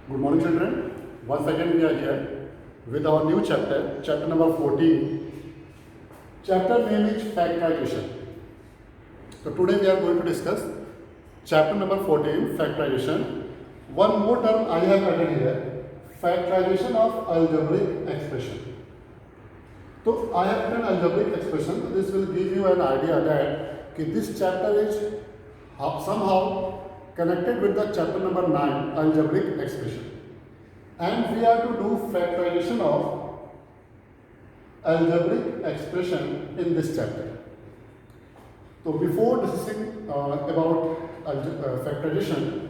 Good morning, children. Once again, we are here with our new chapter, chapter number 14. Chapter name is Factorization. So, today we are going to discuss chapter number 14, Factorization. One more term I have added here, Factorization of algebraic expression. So, I have written algebraic expression. So this will give you an idea that this chapter is somehow connected with the chapter number 9, algebraic expression. And we are to do factorization of algebraic expression in this chapter. So before discussing about factorization,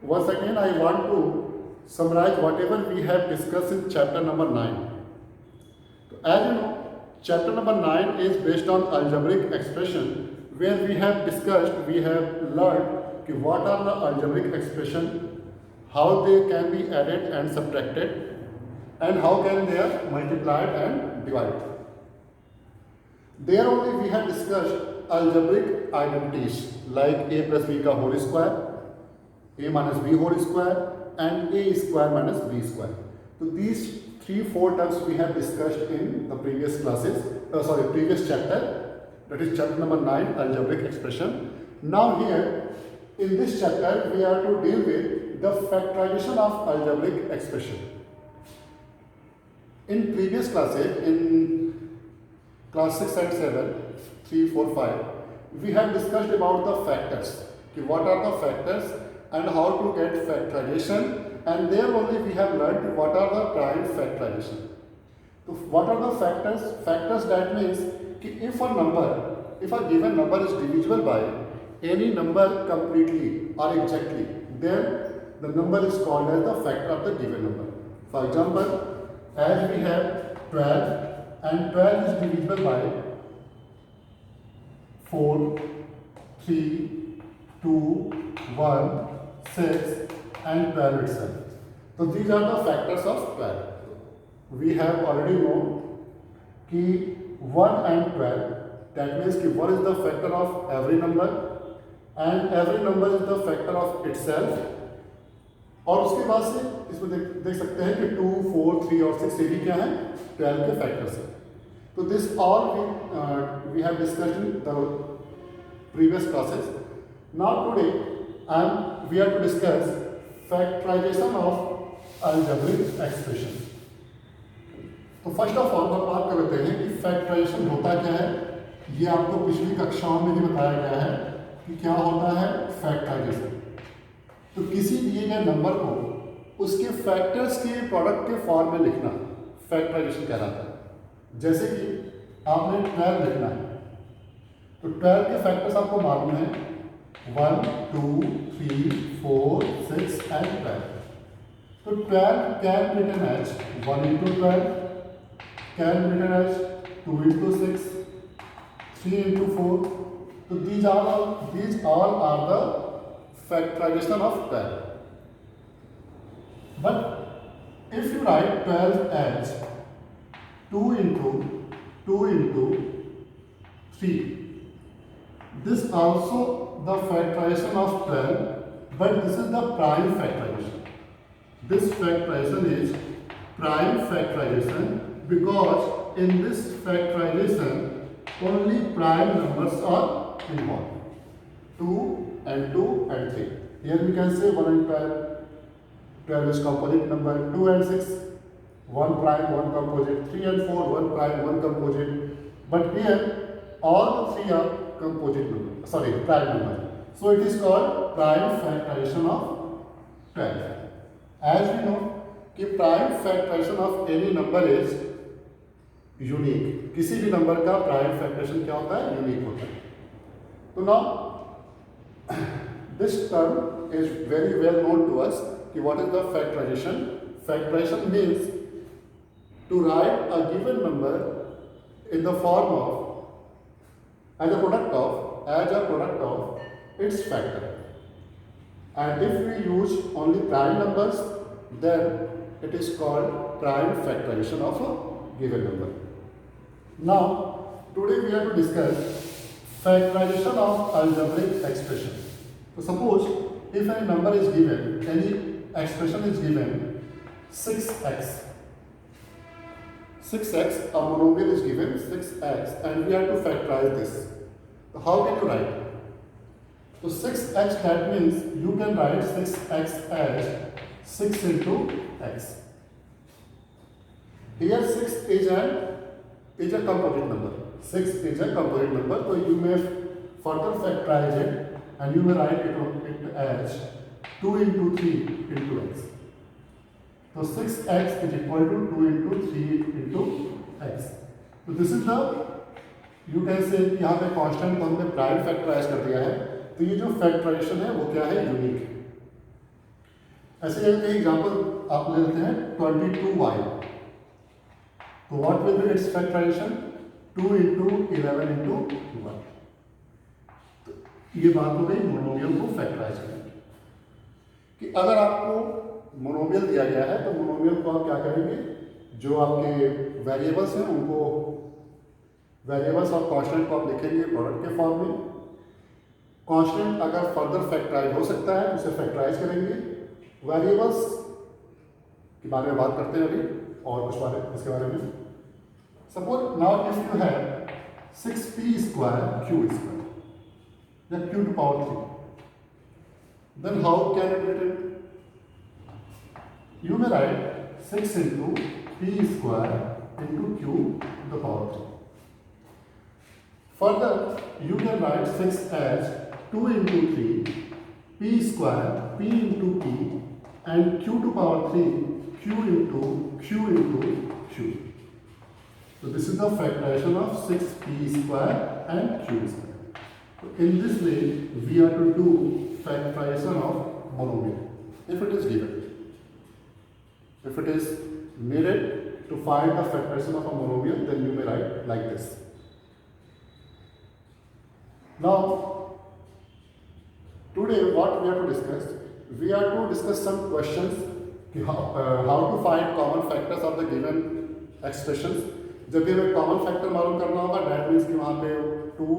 once again I want to summarize whatever we have discussed in chapter number 9. So as you know, chapter number 9 is based on algebraic expression, where we have discussed, we have learned what are the algebraic expression, how they can be added and subtracted, and how can they are multiplied and divided. There only we have discussed algebraic identities like a plus b ka whole square, a minus b whole square, and a square minus b square. So these 3-4 terms we have discussed in the previous classes, previous chapter, that is chapter number 9, algebraic expression. Now here, in this chapter, we are to deal with the factorization of algebraic expression. In previous classes, in class 6 and 7, 3, 4, 5, we have discussed about the factors. What are the factors and how to get factorization, and there only we have learned what are the prime factorization. So what are the factors? Factors, that means if a given number is divisible by any number completely or exactly, then the number is called as the factor of the given number. For example, as we have 12 and 12 is divisible by 4, 3, 2, 1, 6 and 12 itself. So these are the factors of 12. We have already known कि 1 and 12, that means कि 1 is the factor of every number and every number is the factor of itself. और उसके बाद से इसमें देख सकते हैं कि 2, 4, 3 और 6 ये भी क्या है 12 के फैक्टर्स हैं. तो this all we have discussed in the previous classes. Now today we are to discuss factorization of algebraic expression. तो फर्स्ट ऑफ ऑल हम बात कर लेते हैं कि फैक्टराइजेशन होता क्या है. ये आपको पिछली कक्षाओं में भी बताया गया है कि क्या होता है फैक्टराइजेशन. तो किसी दिए गए नंबर को उसके फैक्टर्स के प्रोडक्ट के फॉर्म में लिखना फैक्टराइजेशन कहलाता है. जैसे कि आपने 12 लिखना है, तो 12 के फैक्टर्स आपको मालूम है 1, 2, 3, 4, 6 एंड 12. तो 12 can be written as 1 into 12, can be written as 2 into 6, 3 into 4. So these all are the factorization of 12. But if you write 12 as 2 into 3, this also the factorization of 12, but this is the prime factorization. This factorization is prime factorization, because in this factorization only prime numbers are involved, 2 and 2 and 3. Here we can say 1 and 12, 12 is composite number, 2 and 6, 1 prime, 1 composite, 3 and 4, 1 prime, 1 composite. But here all the 3 are composite number, prime number. So it is called prime factorization of 12. As we know कि prime factorization of any number is unique. किसी भी number का prime factorisation क्या होता है? Unique होता है. तो now this term is very well known to us कि what is the factorisation. Factorisation means to write a given number in the form of as a product of its factor. And if we use only prime numbers, then it is called prime factorisation of a given number. Now, today we are to discuss factorization of algebraic expression. So suppose if a number is given, any expression is given 6x. 6x, a monomial is given 6x, and we have to factorize this. So how can you write? So 6x, that means you can write 6x as 6 into x. Here 6 is a composite number. 6 is a composite number, so you may further factorize it and you may write it as 2 into 3 into x. So 6x is equal to 2 into 3 into x. So this is the, you can say यहाँ पे constant को हमने prime factorise कर दिया है, तो ये जो फैक्टराइजेशन है वो क्या है, यूनिक है. ऐसे एक एग्जांपल आप ले लेते हैं 22y. तो what will be its factorisation? 2 into 11 into 1. तो ये बात हो गई मोनोमियल को फैक्टराइज करने की. कि अगर आपको मोनोमियल दिया गया है तो मोनोमियल को आप क्या करेंगे, जो आपके वेरिएबल्स हैं उनको, वेरिएबल्स और कांस्टेंट को आप लिखेंगे प्रोडक्ट के फॉर्म में. कांस्टेंट अगर फर्दर फैक्टराइज हो सकता है उसे फैक्टराइज करेंगे. वेरिएबल्स के बारे में बात करते हैं अभी और कुछ बारे इसके बारे में. Suppose now if you have 6p square q square या q to power 3, then how can it be written? You may write 6 into p square into q to the power 3. Further, you can write 6 as 2 into 3 p square p into p and q to power 3 q into q. So this is the factorization of 6p square and q square. So in this way, we are to do factorization of monomial if it is given. If it is needed to find the factorization of a monomial, then you may write like this. Now, today what we are to discuss? We are to discuss some questions how to find common factors of the given expressions. जब भी हमें common factor मालूम करना होगा, that means कि वहाँ पे 2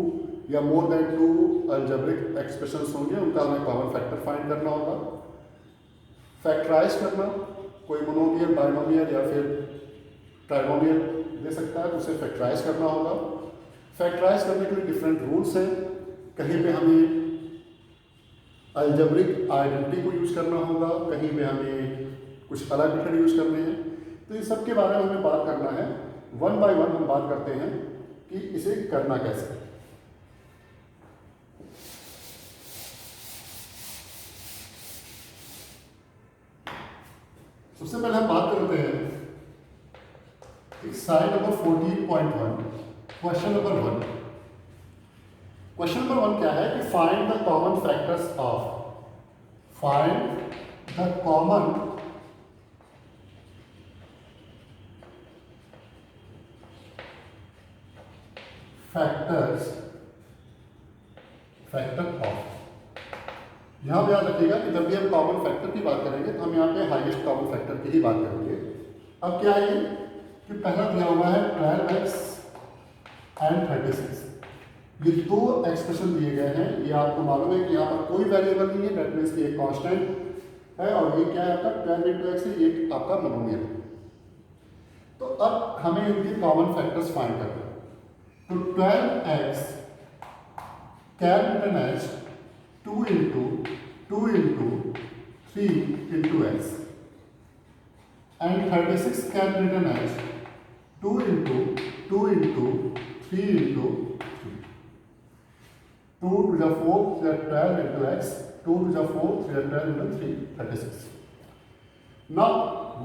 या मोर देन 2 अलजेब्रिक एक्सप्रेशंस होंगे, उनका हमें कॉमन फैक्टर फाइंड करना होगा. फैक्टराइज करना, कोई मोनोमियल, बाइनोमियल या फिर ट्राइनोमियल दे सकता है, उसे फैक्टराइज करना होगा. फैक्टराइज करने के लिए डिफरेंट रूल्स हैं. कहीं पे हमें अलजेब्रिक आइडेंटिटी को यूज़ करना होगा, कहीं पे हमें कुछ अलग मेथड यूज़ करने हैं. तो इन सब के बारे में हमें बात करना है. वन बाय वन हम बात करते हैं कि इसे करना कैसे. सबसे पहले हम बात करते हैं exercise number 14.1, question number 1. Question number 1 क्या है कि find the common factors of, find the common factors, factor of. यहां पे याद रखिएगा कि जब भी हम कॉमन फैक्टर की बात करेंगे तो हम यहाँ पे हाईएस्ट कॉमन फैक्टर की ही बात करेंगे. अब क्या है कि पहला दिया हुआ है 12x एंड 36. ये दो एक्सप्रेशन दिए गए हैं. ये आपको मालूम है कि यहाँ पर कोई वेरिएबल नहीं है, डेट मीन्स कि एक कांस्टेंट है और ये क्या है आपका 12 into x है, ये आपका मोनोमियल. तो अब हमें इनके कॉमन फैक्टर्स फाइंड करना है. तो 12x can be written as 2 into 3 into x, and 36 can be written as 2 into 3 into 3. 2 to the 4 to the 12 into x, 2 to the 4 to the 12 into 3, 36. Now,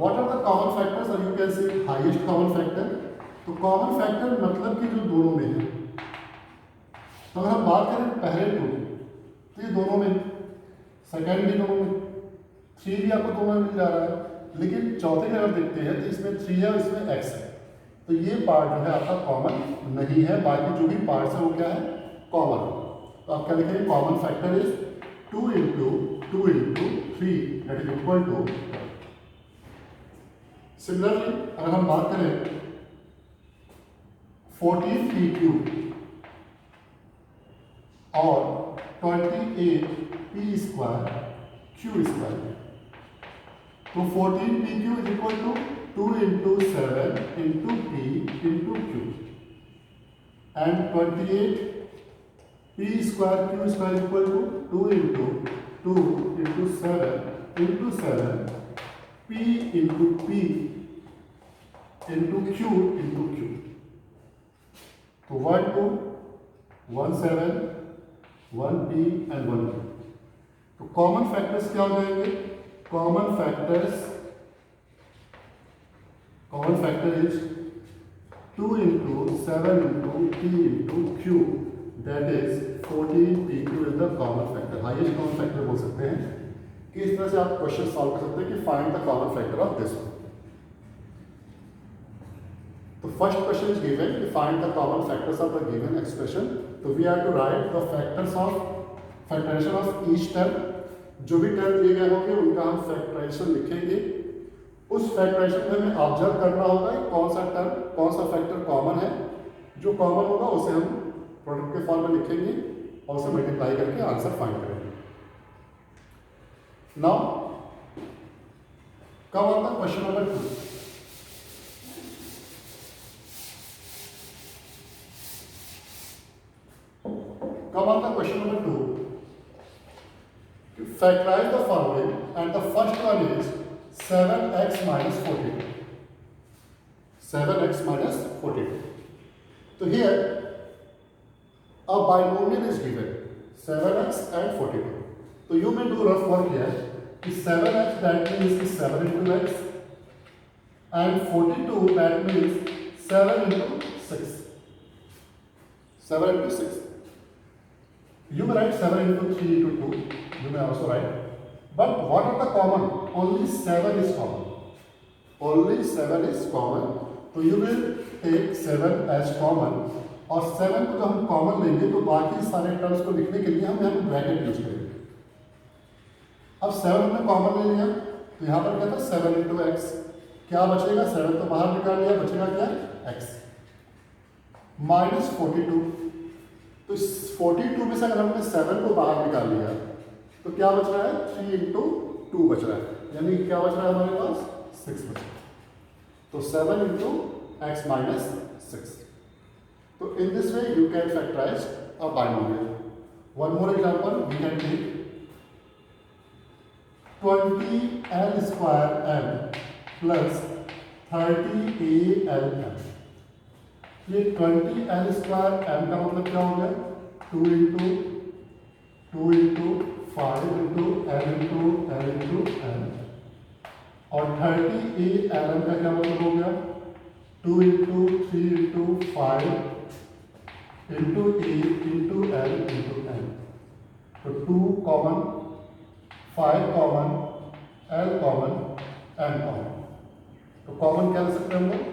what are the common factors, or you can say highest common factor? तो common factor मतलब कि जो दोनों में है. तो अगर हम बात करें पहले 2 तो ये दोनों में, सेकेंड भी दोनों में, 3 भी आपको दोनों में मिल जा रहा है. लेकिन चौथे में अगर देखते हैं तो इसमें 3 है और इसमें x है. तो ये पार्ट जो है आपका कॉमन नहीं है, बाकी जो भी पार्ट्स है वो क्या है, कॉमन. तो आप क्या लिखेंगे, common factor is 2 into 3 that is equal to. Similarly अगर हम बात करें 14p³ और 28p² q², तो 14 P Q is equal to 2 into 7 into P into Q and 28 P square Q square equal to 2 into 7 into 7 P into Q into Q. तो 1 2 1 7 1 P and 1 Q. तो common factors क्या हो जाएंगे? Common factor is 2 into 7 into P into Q, that is 14 P Q is the common factor. Highest common factor बोल सकते हैं कि इस तरह से आप क्वेश्चन सॉल्व कर सकते हैं कि find the common factor of this one. तो फर्स्ट क्वेश्चन इज गिवन कि find the common factors of the given expression. तो we have to write the factors of factorisation of each term. जो भी term दिए गए होंगे उनका हम फैक्टराइजेशन लिखेंगे। उस फैक्टराइजेशन में हमें ऑब्जर्व करना होगा कि कौन सा टर्म कौन सा फैक्टर कॉमन है। जो कॉमन होगा उसे हम प्रोडक्ट के फॉर्म में लिखेंगे और उसे मल्टीप्लाई करके आंसर फाइंड करेंगे। नाउ कब आता है क्वेश्चन नंबर 2। कब आता है question number 2? Factorize the following and the first one is 7x minus 42. 7x minus 42. So here a binomial is given 7x and 42. So you may do rough work here. Is 7x that means 7 into x and 42 that means 7 into 6. 7 into 6. You may write 7 into 3 into 2. You may also write. But what are the common? Only 7 is common. Only 7 is common. So you will take 7 as common. और 7 को जब हम common लेंगे तो बाकी सारे terms को लिखने के लिए हम ब्रैकेट यूज करेंगे। अब 7 हमने कॉमन ले लिया तो यहाँ पर क्या था 7 इंटू एक्स। क्या बचेगा? 7 तो बाहर निकाल लिया, बचेगा क्या? x minus 42। तो इस 42 में से अगर हमने 7 को बाहर निकाल लिया तो क्या बच रहा है? 3 इंटू 2 बच रहा है, यानी क्या बच रहा है हमारे पास? 6 बच रहा है। तो 7 इंटू एक्स माइनस 6। तो in this way you can factorise a binomial. One more example we can take 20l square m plus 30al m। ये 20l स्क्वायर m का मतलब क्या हो गया? 2 into 5 into l into l into l। और 30al m का क्या मतलब हो गया? 2 into 3 into 5 into a into l into l। तो 2 common, 5 common, l common, n common. तो कॉमन क्या ले सकते हैं हम लोग?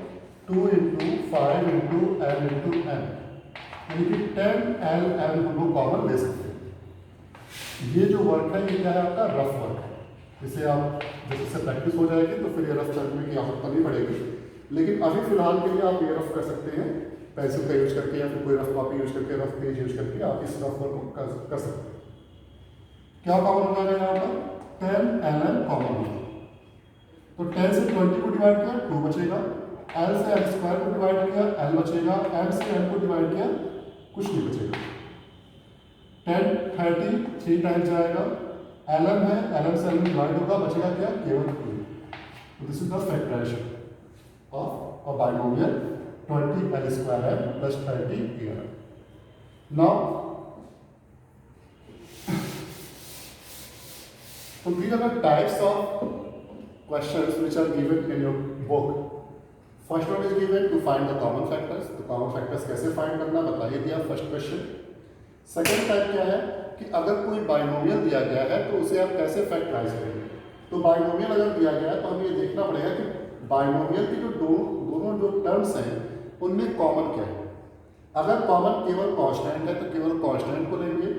2 into 5 into l into n, यानी कि 10l m हम लोग कॉमन ले सकते हैं। ये जो वर्क है ये क्या है? आपका रफ वर्क है। इसे आप जैसे इससे प्रैक्टिस हो जाएगी तो फिर ये रफ करने की आवश्यकता नहीं पड़ेगी। लेकिन अभी फिलहाल के लिए आप ये रफ कर सकते हैं पेंसिल का यूज करके या फिर कोई रफ कॉपी यूज करके, रफ पेज यूज करके आप इस रफ वर्क को कर सकते हैं। क्या कॉमन हो जाएगा यहाँ पर? 10lm कॉमन होगा। तो 10 से 20 को डिवाइड किया 2 बचेगा, l से l स्क्वायर को डिवाइड किया l बचेगा, m से m को डिवाइड किया कुछ नहीं बचेगा। 10 30 3 टाइम्स जाएगा, lm है, lm से lm डिवाइड होगा, बचेगा क्या? केवल 2। तो this is the factorisation of a binomial 20l square m plus 30al। Now so these are the types of questions which are given in your book. First one is given to find the common factors. तो common factors कैसे find करना बताइए दिया first question. Second type क्या है कि अगर कोई बाइनोमियल दिया गया है तो उसे आप कैसे फैक्टराइज करेंगे। तो बाइनोमियल अगर दिया गया है तो हमें ये देखना पड़ेगा कि बाइनोमियल की जो दोनों जो टर्म्स हैं उनमें कॉमन क्या है। अगर कॉमन केवल कांस्टेंट है तो केवल कांस्टेंट को लेंगे।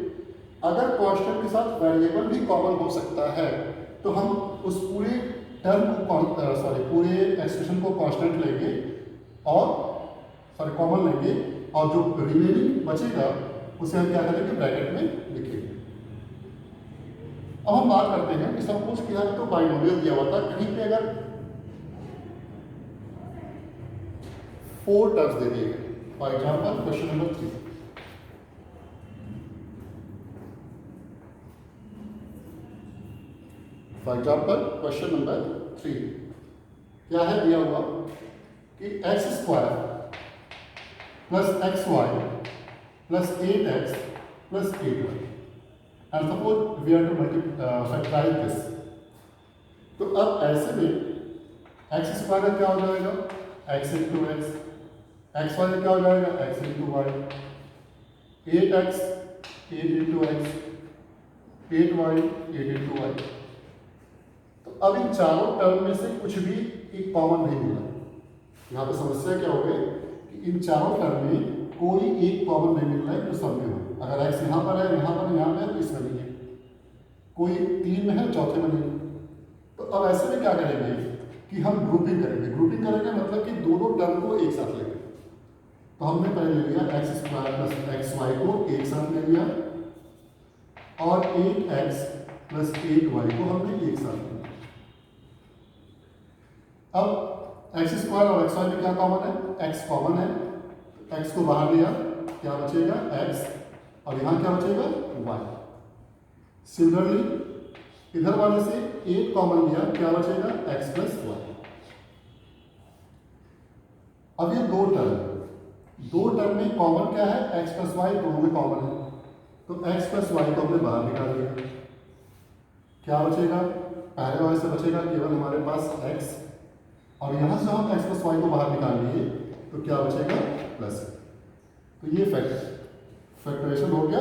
अगर कांस्टेंट के साथ वेरिएबल भी कॉमन हो सकता है तो हम उस पूरे टर्म को पूरे एक्सप्रेशन को कांस्टेंट लेंगे और कॉमन लेंगे और जो रिमेनिंग बचेगा उसे हम क्या करेंगे? ब्रैकेट में लिखेंगे। अब हम बात करते हैं कि सपोज कि यहाँ तो बाइनोमियल दिया हुआ था, कहीं पे अगर 4 टर्म्स दे दिए गए। For example question number 3, for example question number 3 क्या है दिया हुआ कि X square plus X Y plus 8x plus 8y, and suppose we are to factorise this. तो अब ऐसे में एक्स स्क्वायर का क्या हो जाएगा, X into X, X Y क्या हो जाएगा, X into Y, 8x 8 into X, 8y 8 into Y. तो अब इन चारों टर्म में से कुछ भी एक कॉमन नहीं मिला। यहाँ पे समस्या क्या हो गई कि इन चारों टर्म में कोई एक कॉमन नहीं मिल रहा है जो सब में हो। अगर एक्स यहाँ पर है, यहाँ पर है, यहाँ पे है, तो इसमें नहीं है, कोई 3 में है, चौथे में नहीं। तो अब ऐसे में क्या करेंगे कि हम ग्रुपिंग करेंगे। ग्रुपिंग करेंगे मतलब कि दोनों टर्म को एक साथ लेंगे। तो हमने पहले ले लिया X square plus X Y को एक साथ ले लिया, और 8x प्लस 8y को हमने एक साथ लिया। अब एक्स स्क्वायर और एक्स वाई में क्या कॉमन है, x कॉमन है, x को बाहर लिया, क्या बचेगा x, और यहाँ क्या बचेगा y। सिमिलरली इधर वाले से 8 कॉमन लिया, क्या बचेगा x प्लस वाई। अब ये दो टर्म में कॉमन क्या है, x प्लस वाई दोनों में कॉमन है। तो x प्लस वाई को हमने बाहर निकाल दिया, क्या बचेगा, पहले वाले से बचेगा केवल हमारे पास x, और यहाँ से हम x प्लस वाई को बाहर निकाल लिए तो क्या बचेगा प्लस। तो ये फैक्टराइजेशन हो गया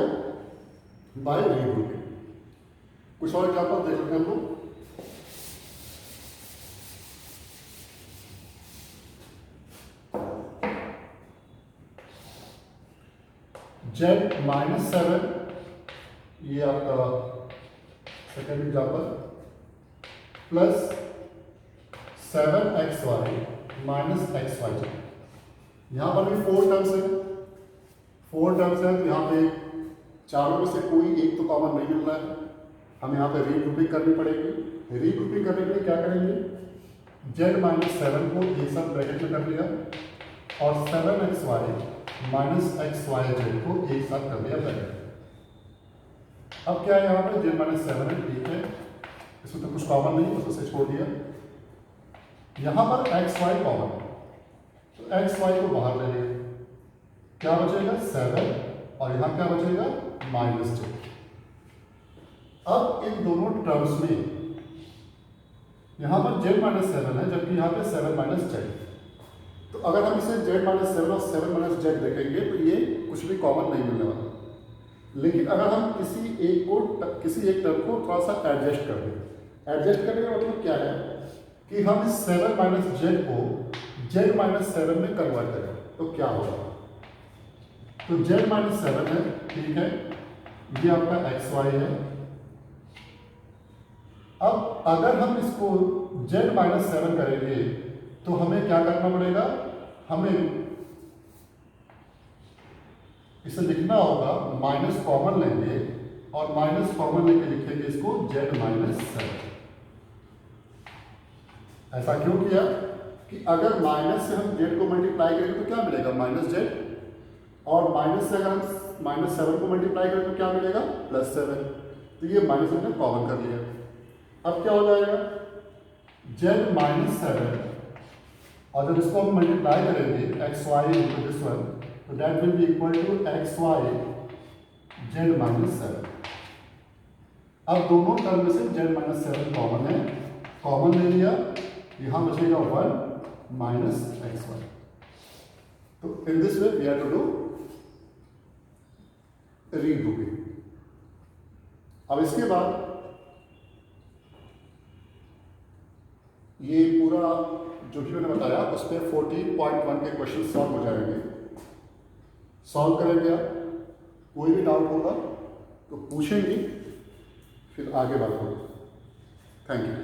बाय रीग्रुपिंग। कुछ और एग्जाम्पल देख लेते हैं हम लोग। z-7, ये आपका second example, plus 7xy minus xy। यहाँ पर भी 4 टर्म्स है, 4 टर्म्स है, तो यहाँ पे चारों में से कोई एक तो कॉमन नहीं मिल रहा है। हमें यहाँ पे रीग्रुपिंग करनी पड़ेगी। रीग्रुपिंग करने के लिए क्या करेंगे, z-7 को एक साथ ब्रैकेट में कर लिया, और 7xy माइनस xyz को एक साथ कर दिया ब्रैकेट। अब क्या है यहाँ पे z-7 है, ठीक है, इसमें तो कुछ कॉमन नहीं, उसको छोड़ दिया। यहाँ पर xy कॉमन है, तो xy को बाहर ले लिया, क्या बचेगा 7, और यहाँ क्या बचेगा -j। अब इन दोनों टर्म्स में यहाँ पर z-7 है, जबकि यहाँ पे 7 - z। तो अगर हम इसे z-7 और 7 - z देखेंगे तो ये कुछ भी कॉमन नहीं मिलने वाला। लेकिन अगर हम किसी एक टर्म को थोड़ा सा एडजस्ट कर दें, एडजस्ट करने का मतलब क्या है कि हम इस 7 - z को z-7 में कन्वर्ट करें तो क्या होगा। तो z-7 है, ठीक है, ये आपका xy है। अब अगर हम इसको z-7 करेंगे तो हमें क्या करना पड़ेगा, हमें इसे लिखना होगा, माइनस कॉमन लेंगे, और माइनस कॉमन लेके लिखेंगे इसको z-7। ऐसा क्यों किया कि अगर माइनस से हम z को मल्टीप्लाई करेंगे तो क्या मिलेगा -z, और माइनस से अगर हम -7 को मल्टीप्लाई करें तो क्या मिलेगा +7। तो ये माइनस हमने कॉमन कर लिया। अब क्या हो जाएगा z-7, और जब इसको हम मल्टीप्लाई करेंगे xy into this one, तो that will be equal to xy z-7। अब दोनों टर्म में से z-7 कॉमन है, कॉमन ले लिया, यहाँ बचेगा 1 - xy। तो in this way we have to do regrouping. अब इसके बाद ये पूरा जो भी मैंने बताया उस पर 14.1 के क्वेश्चन सॉल्व हो जाएंगे। सॉल्व करेंगे आप, कोई भी डाउट होगा तो पूछेंगे, फिर आगे बात होगी। Thank you.